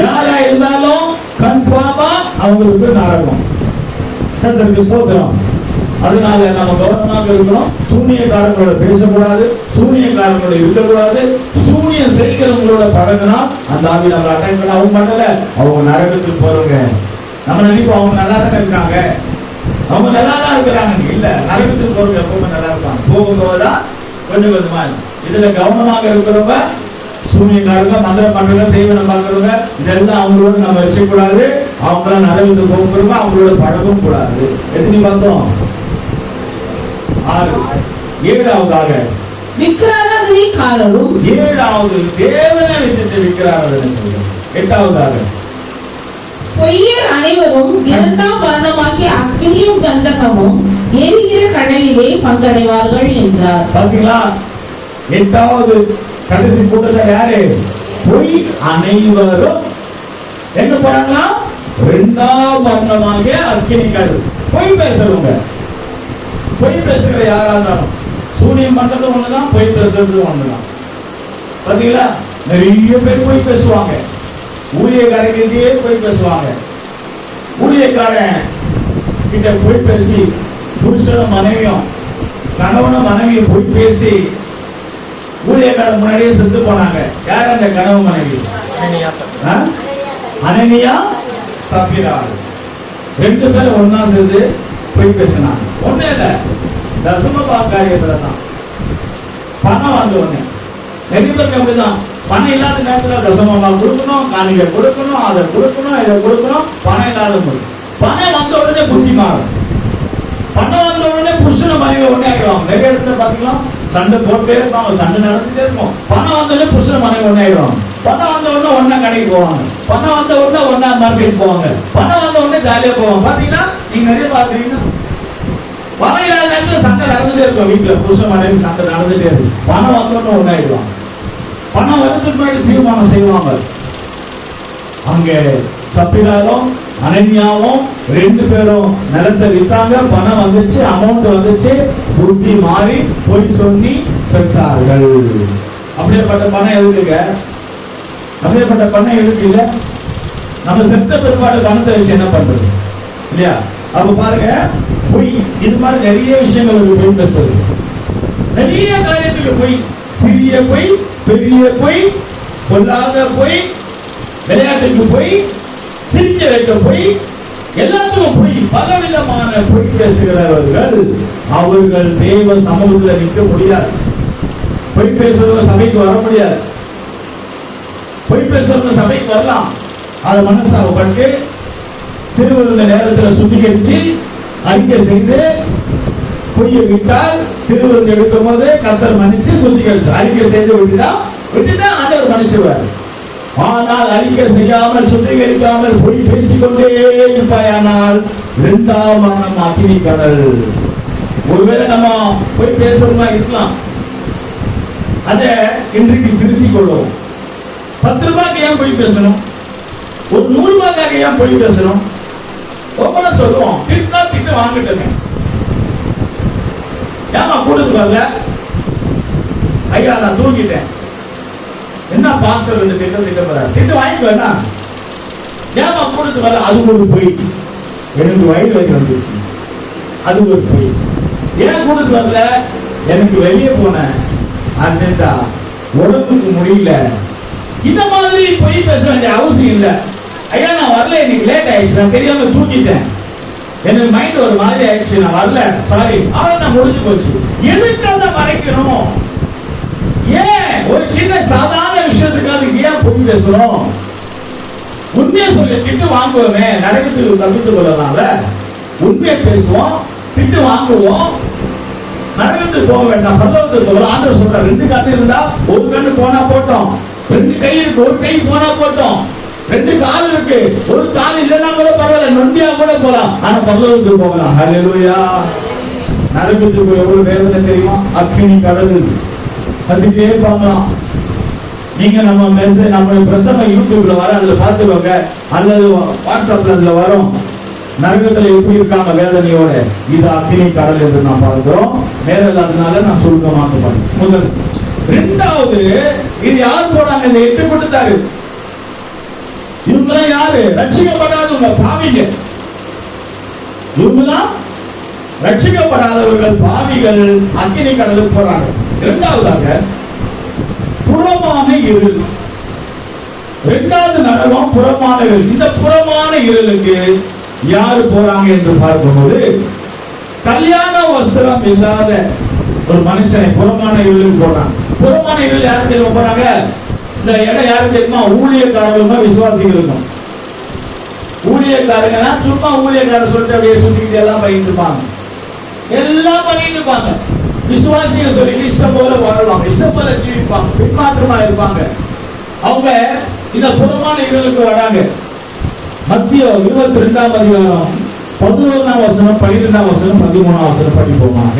யாரா இருந்தாலும் கன்ஃபார்மா அவங்களுக்கு நரகம். கர்த்தருக்கு ஸ்தோத்திரம். அதனால நம்ம கவனமாக இருக்கணும். சூனியக்காரங்களோட பேசக்கூடாது, சூனியக்காரங்களோட இருக்கக்கூடாது. சூனியம் செய்கிறவங்களோட பழகினா அந்த ஆவி நம்ம அட்டாக் பண்ண அவங்க பண்ணல, அவங்க நரகத்துக்கு போறவங்க. நம்ம நினைப்போம் அவங்க நல்லா தான் இருக்காங்க, அவங்க நல்லா தான் இருக்கிறாங்க. இல்ல, நரகத்துக்கு போறவங்க எப்பவுமே நல்லா இருப்பாங்க. போகும்போதுதான் கொஞ்சம் கொஞ்சமா. இதுல கவனமாக இருக்கிறவங்க சூனியக்காரங்க, மந்திரம் பண்றவங்க, செய்வன பார்க்கறவங்க, இதெல்லாம் அவங்களோட நம்ம வச்சுக்கூடாது. அவங்களாம் நரகத்துக்கு போகிறவங்க, அவங்களோட பழகவும் கூடாது. எத்தனை பார்த்தோம்? 6. ஏழாவதாக விக்கிராராதனைக்காரரும், ஏழாவது தேவனை விட்டு விக்கிராராதனை செய்யும். 8ஆவதாக பொய்யர் அனைவரும் இரண்டாம் மரணமாகிய அக்கினியும் கந்தகமும் எரிகிற கடலிலே பங்கடைவார்கள் என்றார். பாத்தீங்களா? 8வது கடைசி கூட்டத்தில் யாரு? பொய் அனைவரும் என்ன போறாங்களா? இரண்டாம் மரணமாகிய அக்கினி கடல். பொய் பேசுறவங்க, பொய் பேசுகிற யாரா இருந்தாலும், சூனியம் பண்றது ஒண்ணுதான், பொய் பேசுறது ஒண்ணுதான். பாத்தீங்களா? நிறைய பேர் பொய் பேசுவாங்க. ஊழியக்காரங்கிட்டே பொய் பேசுவாங்க. ஊழியக்காரன் கிட்ட பொய் பேசி, புருஷனும் மனைவியும், கணவனும் மனைவியும் பொய் பேசி ஊழியக்காரன் முன்னாடியே செத்து போனாங்க. யார் அந்த கணவன் மனைவி? அனனியா சப்பீரா. 2 பேரும் ஒன்னா சேர்ந்து பொய் பேசினாங்க. ஒண்ணே இல்ல, தசம காரியத்துல தான். பணம் வந்து ஒண்ணு. நிறைய பேருக்கு அப்படிதான். பணம் இல்லாத நேரத்துல தசமமா கொடுக்கணும், காணிக்கை கொடுக்கணும், அதை கொடுக்கணும், இதை கொடுக்கணும். பணம் இல்லாத போது, பணம் வந்த உடனே புத்தி மாறும். பணம் வந்த உடனே புருஷன மனைவி ஒண்ணே ஆயிடுவாங்க. நிறைய இடத்துல பாத்தீங்கன்னா சண்டை போட்டே இருப்பாங்க, சண்டை நடந்துட்டே இருக்கும். பணம் வந்த உடனே புருஷன மனைவி ஒண்ணே ஆயிடுவாங்க. பணம் வந்த உடனே ஒன்னா கடைக்கு போவாங்க. பணம் வந்த உடனே ஒன்னா மார்க்கெட் போவாங்க. பணம் வந்த உடனே ஜாலியா போவாங்க. பாத்தீங்கன்னா நீங்க நிறைய பாத்தீங்கன்னா பணம் இல்லாத நேரத்துல சண்டை நடந்துட்டே இருக்கும். வீட்டுல புருஷன் மனைவி சண்டை நடந்துட்டே இருக்கும். பணம் வந்த உடனே ஒன்னாயிடுவாங்க. பணம் வரதுக்கு முன்னாடி தீர்மானம் செய்வாங்க. அங்க சப்பிராலும் அனன்யாவும் 2 பேரும் நிலத்தை வித்தாங்க. பணம் வந்துச்சு, அமௌண்ட் வந்துச்சு. புத்தி மாறி பொய் சொல்லி செத்தார்கள். அப்படியேப்பட்ட பணம் எதுக்குங்க? அப்படியேப்பட்ட பணம் எதுக்கு இல்ல? நம்ம செத்த பிற்பாடு பணத்தை வச்சு என்ன பண்றது இல்லையா? அப்ப பாருங்க, பொய் இது மாதிரி நிறைய விஷயங்களுக்கு பொய் பேசுறது. நிறைய காரியத்துக்கு பொய். சிறிய பொய், பெரிய பொய், பொல்லாத பொய், விளையாட்டுக்கு பொய், சிரிக்க வைக்க பொய், எல்லாத்துக்கும் பொய். பலவிதமான பொய் பேசுகிறவர்கள் அவர்கள் தேவ சமூகத்தில் நிற்க முடியாது. பொய் பேசுறவங்க சபைக்கு வர முடியாது. பொய் பேசுறவங்க சபைக்கு வரலாம், அதை மனசாகப்பட்டு திருவிருந்த நேரத்தில் சுத்திகரிச்சு அறிக்கை செய்து பொய்யை விட்டால் திருவிருந்து எடுக்கும் போது கர்த்தர் மன்னிச்சு சுத்திகரிச்சு அறிக்கை செய்து விட்டுட்டா ஆண்டவர் மன்னிச்சுவார். ஆனால் அறிக்கை செய்யாமல் சுத்திகரிக்காமல் பொய் பேசிக்கொண்டே இருப்பாயானால் 2ஆம் மரணம் அக்கினி கடல். ஒருவேளை நம்ம பொய் பேசுறோமா இருக்கலாம், அதை இன்றைக்கு திருத்திக் கொள்வோம். 10 ரூபாய்க்கு ஏன் பொய் பேசணும்? ஒரு 100 ரூபாய்க்காக ஏன் பொய் பேசணும்? ஒவ்வொரு சொல்லுவோம், திட்டு வாங்கிட்டேங்க. ஏமா கூடுதல் வரல? ஐயா நான் தூங்கிட்டேன். என்ன பாஸ்டர் திட்டு வாங்கிட்டு ஏமா கூடுதல் வரல? அது ஒரு பொய். எனக்கு வயிறு வலி வந்துருச்சு, அது ஒரு பொய். ஏன் கூடுதல் வரல? எனக்கு வெளியே போனேன், அர்ஜென்டா உடம்புக்கு முடியல. இந்த மாதிரி பொய் பேச வேண்டிய அவசியம் இல்லை. ஐயா நான் வரல, எனக்கு லேட் ஆயிடுச்சு, நான் தெரியாம தூங்கிட்டேன், எனக்கு மைண்ட் ஒரு மாதிரி ஆயிடுச்சு, நான் வரல, சாரி, அவன் நான் முடிஞ்சு போச்சு. எதுக்காக மறைக்கணும்? ஏன் ஒரு சின்ன சாதாரண விஷயத்துக்காக ஏன் பொய் பேசணும்? உண்மையை சொல்லி திட்டு வாங்குவோமே, நரகத்துக்கு தப்பித்துக் கொள்ளலாம்ல. உண்மையை பேசுவோம், திட்டு வாங்குவோம், நரகத்துக்கு போக வேண்டாம், பரலோகத்துக்கு போகலாம். ஆண்டவர் சொல்ற 2 கண்ணு இருந்தா 1 கண்ணு போனா போட்டோம், 2 கை இருக்கு 1 கை போனா போட்டோம். 2 கால் இருக்கு, ஒரு கால் இல்லைன்னா கூட பரவாயில்ல, நொண்டியா கூட போலாம், ஆனா பரலோகத்துக்கு போகலாம். ஹல்லேலூயா. நரகத்துக்கு எவ்வளவு வேதனை தெரியுமா? அக்கினி கடல் கத்திட்டே பார்க்கலாம். நீங்க நம்ம பிரசங்க யூடியூப்ல வர அதுல பாத்துக்கோங்க, அல்லது வாட்ஸ்அப்ல அதுல வரும். நரகத்துல எப்படி இருக்காங்க வேதனையோட. இது அக்கினி கடல் என்று நாம் பார்க்கிறோம். நேரில் அதனால நான் சுருக்கமாக பாருங்க. முதல். 2வது, இது யார் போறாங்க? இந்த 8 கொடுத்தாரு. இவங்கெல்லாம் யாரு? ரட்சிக்கப்படாதவங்க, பாவிங்க. இவங்கெல்லாம் ரட்சிக்கப்படாதவர்கள், பாவிகள், அக்கினி கடலுக்கு போறாங்க. 2வதாக புறமான இருள். 2வது நரகம் புறமான இருள். இந்த புறமான இருளுக்கு யாரு போறாங்க என்று பார்க்கும்போது, கல்யாண வஸ்திரம் இல்லாத ஒரு மனுஷனை புறமான இருளுக்கு போறாங்க. புறமான இருள் யாரு தெரியுமா போறாங்க? இந்த இடம் யாரு தெரியுமா? ஊழியக்காரர்களும் விசுவாசிகளுக்கும். ஊழியக்காரங்கன்னா சும்மா ஊழியக்காரர் சொல்லிட்டு அப்படியே சுத்திக்கிட்டு எல்லாம் பண்ணிட்டு இருப்பாங்க, எல்லாம் பண்ணிட்டு இருப்பாங்க. விசுவாசிகள் சொல்லிட்டு இஷ்டம் போல வாழலாம், இஷ்டம் போல ஜீவிப்பாங்க, பின்மாற்றமா இருப்பாங்க. அவங்க இந்த புறமான இருளுக்கு வராங்க. மத்திய 22ஆம் அதிகாரம் 11ஆம் வசனம், 12ஆம் வசனம், 13ஆம் வசனம் படிப்போமாக.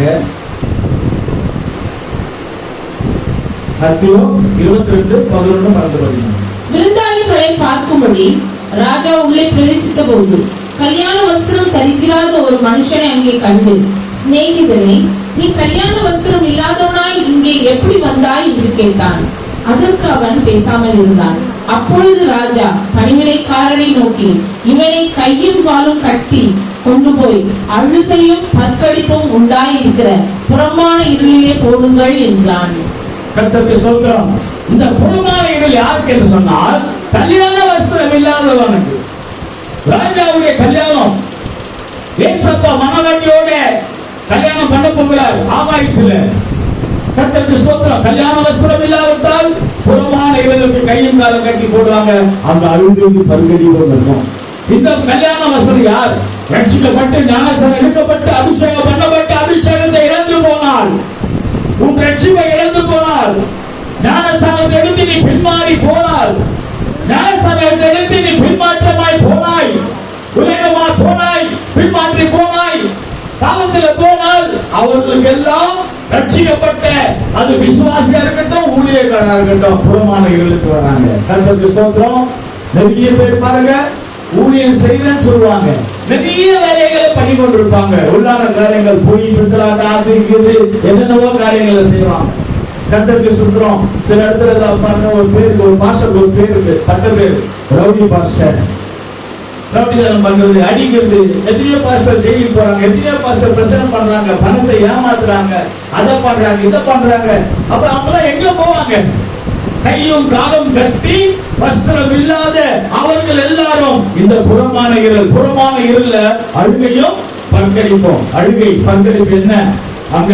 மத்திய 22, 11, 12. விருந்தாளிகளை பார்க்கும்படி ராஜா உள்ளே பிரவேசித்த போது கல்யாண வஸ்திரம் தரித்திராத ஒரு மனுஷனை அங்கே கண்டு, சிநேகிதனே, நீ கல்யாண வஸ்திரம் இல்லாதவனாய் இங்கே எப்படி வந்தாய் என்று கேட்டான். அதற்கு அவன் பேசாமல் இருந்தான். அப்பொழுது ராஜா பணிவிடைக்காரரை நோக்கி, இவனை கையும் காலும் கட்டி கொண்டு போய் அழுகையும் பற்கடிப்பும் உண்டாயிருக்கிற புறமான இருளிலே போடுங்கள் என்றான். கர்த்தருக்கு ஸ்தோத்திரம். இந்த புறமான இருள் யாருக்கு என்று சொன்னால், கல்யாண வஸ்திரம் இல்லாதவனுக்கு. ராஜாவுடைய கல்யாணம், ஏசப்பா மணவாட்டியோட கல்யாணம் பண்ண போகிறார் ஆகாயத்தில். கர்த்தருக்கு ஸ்தோத்திரம். கல்யாண வஸ்திரம் இல்லாவிட்டால் புறமான இருளுக்கு கையும் காலம் கட்டி போடுவாங்க. அந்த அழுகைக்கு பல்கடி இருக்கும். இந்த கல்யாண வஸ்திரம் யார்? ரட்சிக்கப்பட்டு ஞானஸ்நானம் எடுக்கப்பட்டு அபிஷேகம் பண்ணப்பட்டு அபிஷேகத்தை இழந்து போனால், உன் ரட்சிப்பை இழந்து போனால், ஞானஸ்நானத்தை எடுத்து நீ பின்மாறி போனால், ஞானஸ்நானத்தை எடுத்து நீ பின்மாற்றமாய் போனாய், உலகமா போனாய், பின்மாற்றி போனாய், காலத்தில் போனால், அவர்களுக்கு எல்லாம் ரட்சிக்கப்பட்ட அது விசுவாசியா இருக்கட்டும், ஊழியக்காரா இருக்கட்டும், புறமான இருளுக்கு வராங்க. கர்த்தருக்கு ஸ்தோத்திரம். நிறைய பேர் பாருங்க, ஊழியம் செய்யறேன்னு சொல்லுவாங்க, நிறைய வேலைகளை பண்ணி கொண்டிருப்பாங்க. உள்ளான காரியங்கள், பொய், பித்தலாட்ட, அது இது என்னென்னவோ காரியங்களை செய்வாங்க. கர்த்தருக்கு ஸ்தோத்திரம். சில இடத்துல பாருங்க, ஒரு பேருக்கு, ஒரு பாஸ்டருக்கு ஒரு பேர் இருக்கு, பட்ட பேர் ரவுடி பாஸ்டர். ரவுடிதனம் பண்றது, அடிக்கிறது. எத்தனையோ பாஸ்டர் ஜெயிலுக்கு போறாங்க, எத்தனையோ பாஸ்டர் பிரச்சனை பண்றாங்க, பணத்தை ஏமாத்துறாங்க, அதை பண்றாங்க, இதை பண்றாங்க. அப்ப அவங்களாம் எங்க போவாங்க? கையும் காலும் கட்டி வஸ்திரம் இல்லாத அவர்கள் எல்லாரும் இந்த புறமான இருள். புறமான இருள்ல அழுகையும் பற்கடிப்போம். அழுகை பற்கடிப்பு என்ன? அங்க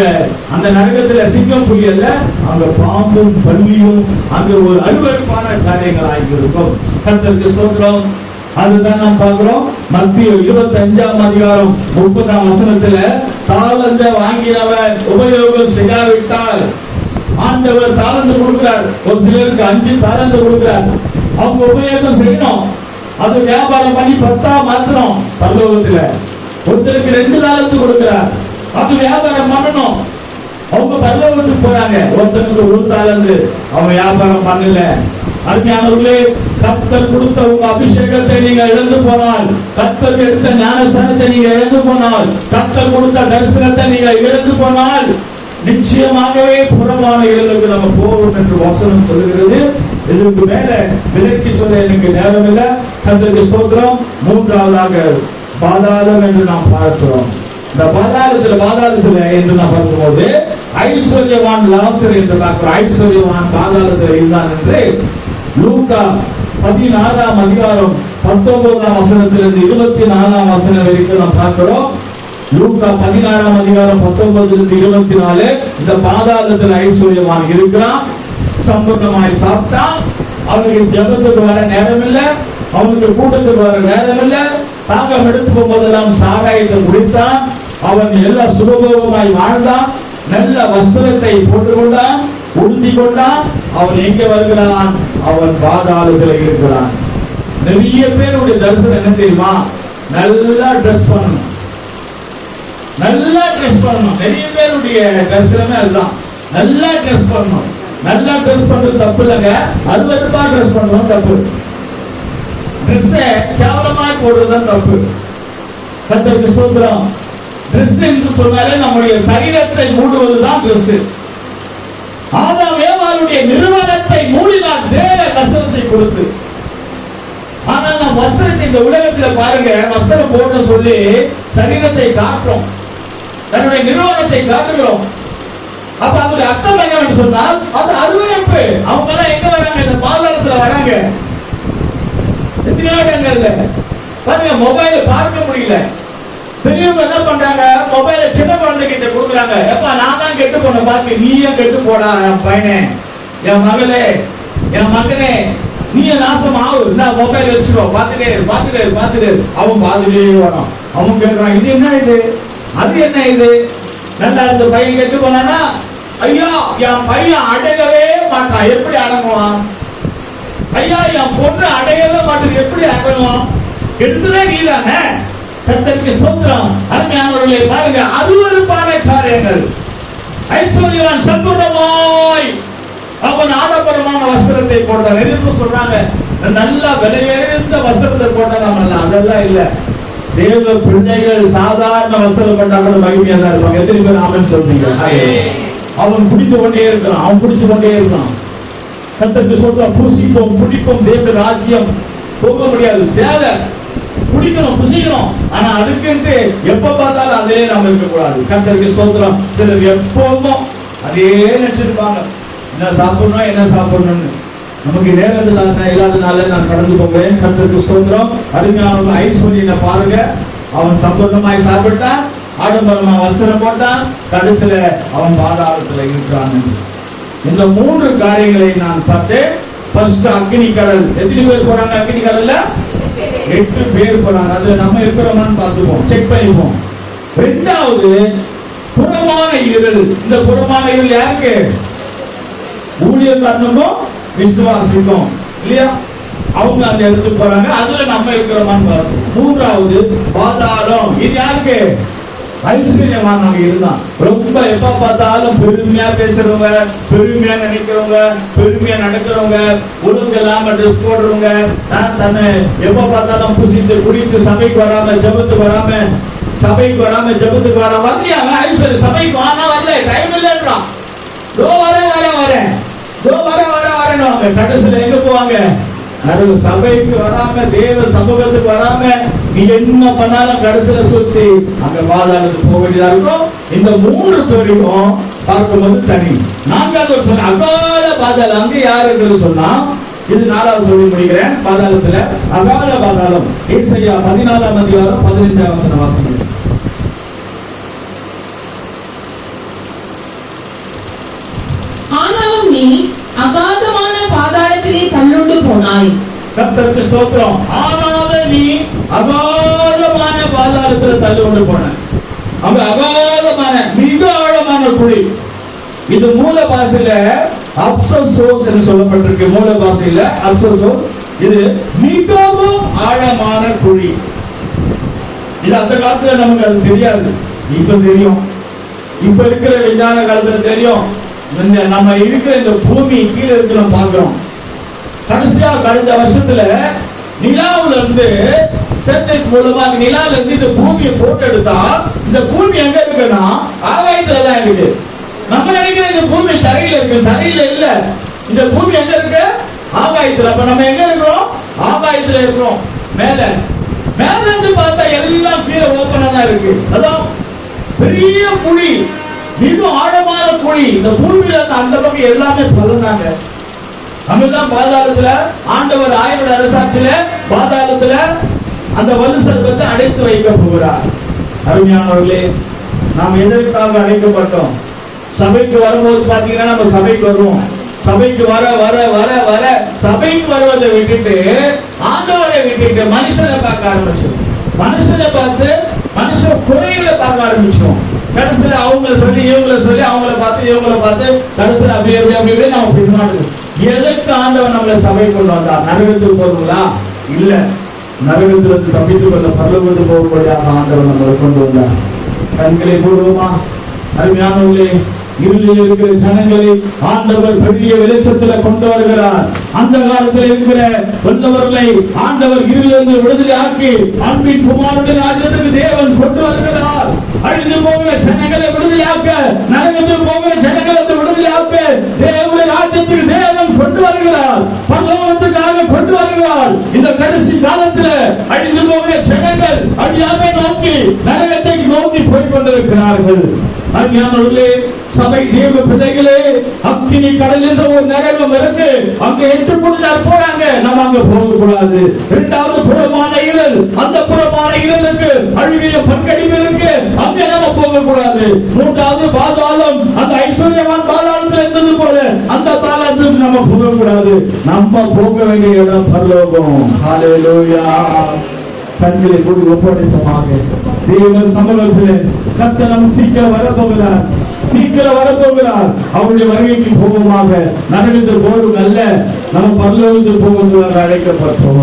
அந்த நரகத்துல சிங்கம் புலி அல்ல, அங்க பாம்பும் பல்லியும் அங்க ஒரு அருவருப்பான காரியங்கள் ஆகியிருக்கும். கர்த்தருக்கு ஸ்தோத்திரம். அதுதான் நாம் பார்க்கிறோம். மத்திய 25ஆம் அதிகாரம் 30ஆம் வசனத்துல, தாளந்த வாங்கினவர் உபயோகம் செய்யாவிட்டால் ஆண்டவர் தாளந்து கொடுக்கிறார். ஒரு சிலருக்கு 5 தாளந்து கொடுக்கிறார். அவங்க உபயோகம் செய்யணும். அது வியாபாரம் பண்ணி 10ஆ மாத்தணும். பரலோகத்துல ஒருத்தருக்கு 2 தாளந்து கொடுக்கிறார். அது வியாபாரம் பண்ணணும். அவங்க பரலோகத்துக்கு போறாங்க. ஒருத்தருக்கு 1 தாளந்து அவங்க வியாபாரம் பண்ணல. அருமையானவர்களே, கர்த்தர் கொடுத்த உங்க அபிஷேகத்தை நீங்க இழந்து போனால், கர்த்தர் எடுத்த ஞானஸ்நானத்தை நீங்க இழந்து போனால், கர்த்தர் கொடுத்த தரிசனத்தை நீங்க இழந்து போனால், நிச்சயமாகவே புறமான இருளுக்கு நம்ம போவோம் என்று வசனம் சொல்லுகிறது. இதுக்கு மேல விலக்கி சொல்ல எனக்கு நேரம் இல்லை. கர்த்தருக்கு ஸ்தோத்திரம். 3வதாக பாதாளம் என்று நாம் பார்க்கிறோம். இந்த பாதாளத்துல என்று நாம் பார்க்கும்போது, ஐஸ்வர்யவான் லாசர் என்று பார்க்கிறோம். ஐஸ்வர்யவான் பாதாளத்தில் இருந்தான் என்று லூக்கா 16ஆம் அதிகாரம் 19ஆம் வசனத்திலிருந்து 24ஆம் வசனம் வரைக்கும் நாம் பார்க்கிறோம். லூக்கா 16ஆம் அதிகாரம் 19லிருந்து 24. இந்த பாதாளத்தில் ஐஸ்வர்யவான் இருக்கிறான். சம்பூர்ணமாய் சாப்பிட்டான். அவனுக்கு ஜெபத்துக்கு வர நேரம் இல்லை, அவனுக்கு கூட்டத்துக்கு வர நேரம் இல்லை. தாகம் எடுத்து போகும்போதெல்லாம் சாராயத்தை குடித்தான். அவன் எல்லா சுகபோகமாய் வாழ்ந்தான். நல்ல வஸ்திரத்தை போட்டுக்கொண்டான், உடுத்தி கொண்டான். அவன் எங்கே வருகிறான்? அவன் பாதாளத்தில் இருக்கிறான். நிறைய பேருடைய தரிசனம் என்ன தெரியுமா? நல்லா ட்ரெஸ் பண்ணணும், நல்லா ட்ரெஸ் பண்ணணும். நிறைய பேருடைய தரிசனமே அதுதான், நல்லா ட்ரெஸ் பண்ணணும். நல்லா ட்ரெஸ் பண்றது தப்பு இல்லைங்க, அருவருப்பா ட்ரெஸ் பண்ணணும் தப்பு. ட்ரெஸ் கேவலமா போடுறதுதான் தப்பு. கர்த்தருக்கு ஸ்தோத்திரம். ட்ரெஸ் என்று சொன்னாலே நம்முடைய சரீரத்தை மூடுவதுதான் ட்ரெஸ். ஆதாம் ஏவாளுடைய நிறுவனத்தை மூடினார் தேவ வஸ்திரத்தை கொடுத்து. ஆனால் நாம் வஸ்திரத்தை இந்த உலகத்தில் பாருங்க, வஸ்திரம் போட சொல்லி சரீரத்தை காட்டுறோம், தன்னுடைய நிறுவனத்தை காட்டுகிறோம். அப்ப அதனுடைய அர்த்தம் என்னவென்று சொன்னால் அது அருவருப்பு. அவங்க எல்லாம் எங்க வராங்க? இந்த பாதாளத்துல வராங்க. எத்தனையோ இடங்கள்ல பாருங்க, மொபைல் பார்க்க முடியல. பெரியவங்க என்ன பண்றாங்க? மொபைல சின்ன குழந்தைகிட்ட கொடுக்குறாங்க. எப்ப நான் தான் கெட்டு போன பார்த்து நீயும் கெட்டு போடா, என் பையனே, என் மகளே, என் மகனே, நீ நாசம் ஆகு, நான் மொபைல் வச்சுக்கோ, பார்த்துட்டே பார்த்துட்டே பார்த்துட்டு. அவன் பார்த்துட்டே வரான். அவன் கேட்கறான், இது என்ன இது, அது என்ன இது? நல்லா இந்த பையன் கெட்டு போனானா, ஐயா என் பையன் அடங்கவே மாட்டான், எப்படி அடங்குவான்? ஐயா என் பொண்ணு அடையவே மாட்டேன், எப்படி அடங்குவான்? எடுத்துதே நீதானே. கர்த்தருக்கு ஸ்தோத்திரம். அருமையானவர்களே பாருங்க, அருவருப்பான காரியங்கள். ஐஸ்வர்யவான் சம்பூர்ணமாய் அவன் ஆடம்பரமான வஸ்திரத்தை போட்டான். எதுக்கு சொல்றாங்க? நல்ல விலையுயர்ந்த வஸ்திரத்தை போட்டான். அதெல்லாம் இல்ல. தேவ பிள்ளைகள் சாதாரண வஸ்திரம் போட்டா கூட மகிமையா தான் இருப்பாங்க. எத்தனை பேர் ஆமென் சொல்றீங்க? அவன் பிடித்து கொண்டே இருக்கிறான், அவன் பிடிச்சு கொண்டே இருக்கான். கர்த்தருக்கு ஸ்தோத்திரம். புசிப்போம் குடிப்போம், தேவ ராஜ்யம் போக முடியாது. தேவை குடிக்கணும், புசிக்கணும். ஆனா அதுக்கு எப்ப பார்த்தாலும் அதே நாம இருக்க கூடாது. கர்த்தருக்கு ஸ்தோத்திரம். சிலர் எப்போதும் அதே நினைச்சிருப்பாங்க, என்ன சாப்பிடணும் என்ன சாப்பிடணும்னு. நமக்கு நேரத்தில் இல்லாதனால நான் கடந்து போகிறேன். கர்த்தருக்கு ஸ்தோத்திரம். அருமையான ஐஸ்வர்யனை பாருங்க, அவன் சம்பூர்ணமாய் சாப்பிட்டான், ஆடம்பரமா வஸ்திரம் போட்டான், கடைசியில அவன் பாதாளத்துல இருக்கிறான். இந்த மூன்று காரியங்களை நான் பார்த்தேன். ஃபர்ஸ்ட் அக்னி கடல். எத்தனை பேர் போறாங்க அக்னி கடல்ல? 8 பேர் போறாங்க. அதுல நம்ம இருக்கிறோமான்னு பார்த்துப்போம், செக் பண்ணிப்போம். இரண்டாவது புறமான இருள். இந்த புறமான இருள் யாருக்கு? ஊழியக்காரனுக்கும் விசுவாசிக்கும் இல்லையா? அவங்க அந்த இடத்துக்கு போறாங்க, அதுல நம்ம இருக்கிறோமான்னு பார்ப்போம். மூன்றாவது பாதாளம். இது யாருக்கு? ஐஸ்வர்யமானவங்க இருந்தான். ரொம்ப எப்ப பார்த்தாலும் பெருமையா பேசுறவங்க, பெருமையா நினைக்கிறவங்க, பெருமையா நடக்கிறவங்க, ஒழுங்கு இல்லாம ட்ரெஸ் போடுறவங்க, தன்னை எப்ப பார்த்தாலும் புசித்து குடித்து சபைக்கு வராம ஜெபத்துக்கு வராம ஐஸ்வர்ய சபைக்கு வானா வரல, டைம் இல்லைன்றான். வரேன் கடைசியில எங்க போவாங்க? சபைக்கு வராம, தேவ சமூகத்துக்கு வராம, நீ என்ன பண்ணாலும் கடைசியில சுத்தி அங்க பாதாளத்துக்கு போக வேண்டியதா இருக்கும். இந்த மூன்று பேரையும் பார்க்கும்போது தனி. நான்காவது சொன்ன அகால பாதாளம். அங்க யாரு சொன்னா, இது 4வது சொல்லி முடிக்கிறேன். பாதாளத்துல அகால பாதாளம். ஏசாயா 14ஆம் அதிகாரம் 15ஆம் வசனம் வாசிங்க. ஆனாலும் நீ அகாதமான பாதாளத்திலே தள்ளுண்டு போனாய். கர்த்தருக்கு ஸ்தோத்திரம். ஆனாலும் நீ அகாதமான பாதாளத்தில் தள்ளுண்டு போன. அங்க அகாதமான மிக ஆழமான குழி. இது மூல பாஷையில அப்சோஸ் என்று சொல்லப்பட்டிருக்கு. மூல பாஷையில அப்சோஸ். இது மிகவும் ஆழமான குழி. இது அந்த காலத்துல நமக்கு அது தெரியாது, இப்ப தெரியும். இப்ப இருக்கிற விஞ்ஞான காலத்துல தெரியும். நம்ம இருக்கிற இந்த பூமி கீழே இருக்கு நம்ம பாக்குறோம். கடைசியா கடந்த வருஷத்துல நிலாவுல இருந்து சேட்டலைட் மூலமா நிலால இருந்து இந்த பூமியை போட்டோ எடுத்தா, இந்த பூமி எங்க இருக்குன்னா ஆகாயத்துல தான் இருக்கு. நம்ம நினைக்கிற இந்த பூமி தரையில இருக்கு, தரையில இல்ல. இந்த பூமி எங்க இருக்கு? ஆகாயத்துல. அப்ப நம்ம எங்க இருக்கிறோம்? ஆகாயத்துல இருக்கிறோம். மேல மேல இருந்து பார்த்தா எல்லாம் கீழே ஓப்பனா தான் இருக்கு. அதான் பெரிய குழி, மிக ஆழமான குழி. இந்த பூமியில அந்த பக்கம் எல்லாமே பலனாங்க. நம்மதான் பாதாளத்துல ஆண்டவர் ஆயுட அரசாட்சியில பாதாளத்துல அந்த வலு சர்ப்பத்தை அடைத்து வைக்க போகிறார். அருமையானவர்களே, நாம் எதற்காக அடைக்கப்பட்டோம்? சபைக்கு வரும்போது பாத்தீங்கன்னா நம்ம சபைக்கு வருவோம். சபைக்கு வர வர வர வர சபைக்கு வருவதை விட்டுட்டு ஆண்டவரை விட்டுட்டு மனுஷனை பார்க்க ஆரம்பிச்சோம். மனுஷனை பார்த்து மனுஷ குறைகளை பார்க்க ஆரம்பிச்சோம். கடைசியில அவங்களை சொல்லி இவங்களை சொல்லி அவங்கள பார்த்து கடைசியில் அப்படியே நம்ம பின்னாடி. எதற்கு ஆண்டவன் நம்மளை சபை கொண்டு வந்தார்? நரகத்துக்கு போறீங்களா? இல்ல, நரகத்திலிருந்து தப்பித்துக் கொள்ள பரலோகத்துக்கு போகும்படியாக ஆண்டவர் நம்மளை கொண்டு வந்தார். கண்களை போடுவோமா? அருமையானவர்களே, இருளில் இருக்கிற ஜனங்களை ஆண்டவர் பெரிய வெளிச்சத்துல கொண்டு வருகிறார். அந்த காலத்தில் இருக்கிற வல்லவர்களை ஆண்டவர் இருளிலிருந்து விடுதலை ஆக்கி அன்பின் குமாரனுடைய ராஜ்யத்துக்கு தேவன் கொண்டு வருகிறார். அழிந்து போகிற ஜனங்களை விடுதலையாக்க, நரகத்தில் போகிற ஜனங்களை விடுதலையாக்க தேவனுடைய ராஜ்யத்துக்கு தேவன் கொண்டு வருகிறார். பரலோகத்துக்காக கொண்டு வருகிறார். இந்த கடைசி காலத்தில் அழிந்து போகிற ஜனங்கள் அழியாமை நோக்கி நரகத்தை நோக்கி போய் கொண்டிருக்கிறார்கள். அருமையானவர்களே, சபை தேவ பிள்ளைகளே, அக்கினி கடல் என்ற ஒரு நரகம் இருக்கு. அங்க 8 புனிதர் போறாங்க, நம்ம அங்க போக கூடாது. இரண்டாவது புறமான இருள், அந்த புறமான இருளுக்கு அழிவிய பங்கடிப்பு இருக்கு, அங்க நம்ம போக கூடாது. மூன்றாவது பாதாளம், அந்த ஐஸ்வர்யவான் பாதாளத்தில் இருந்தது போல அந்த பாதாளத்துக்கு நம்ம போக கூடாது. நம்ம போக வேண்டிய இடம் பரலோகம். ஹல்லேலூயா. கண்களை கூடி ஒப்படைப்போமாக. தேவ சமூகத்திலே கர்த்தர் நம் சீக்கிரம் வரப்போகிறார், சீக்கிரம் வரப்போகிறார். அவருடைய வருகைக்கு போவோமாக. நரகத்தில் போவது அல்ல, நம்ம பரலோகத்தில் போவதாக அழைக்கப்பட்டோம்.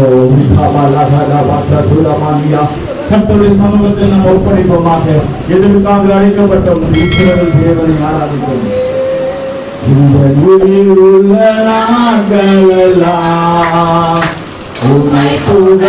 கர்த்தருடைய சமூகத்தில் நாம் ஒப்படைப்போமாக. எதற்காக அழைக்கப்பட்டோம்? ஈஸ்வரன் தேவனை ஆராதிப்போம். இந்த உயிர் உள்ள நாட்களெல்லாம் உம்மை புகழ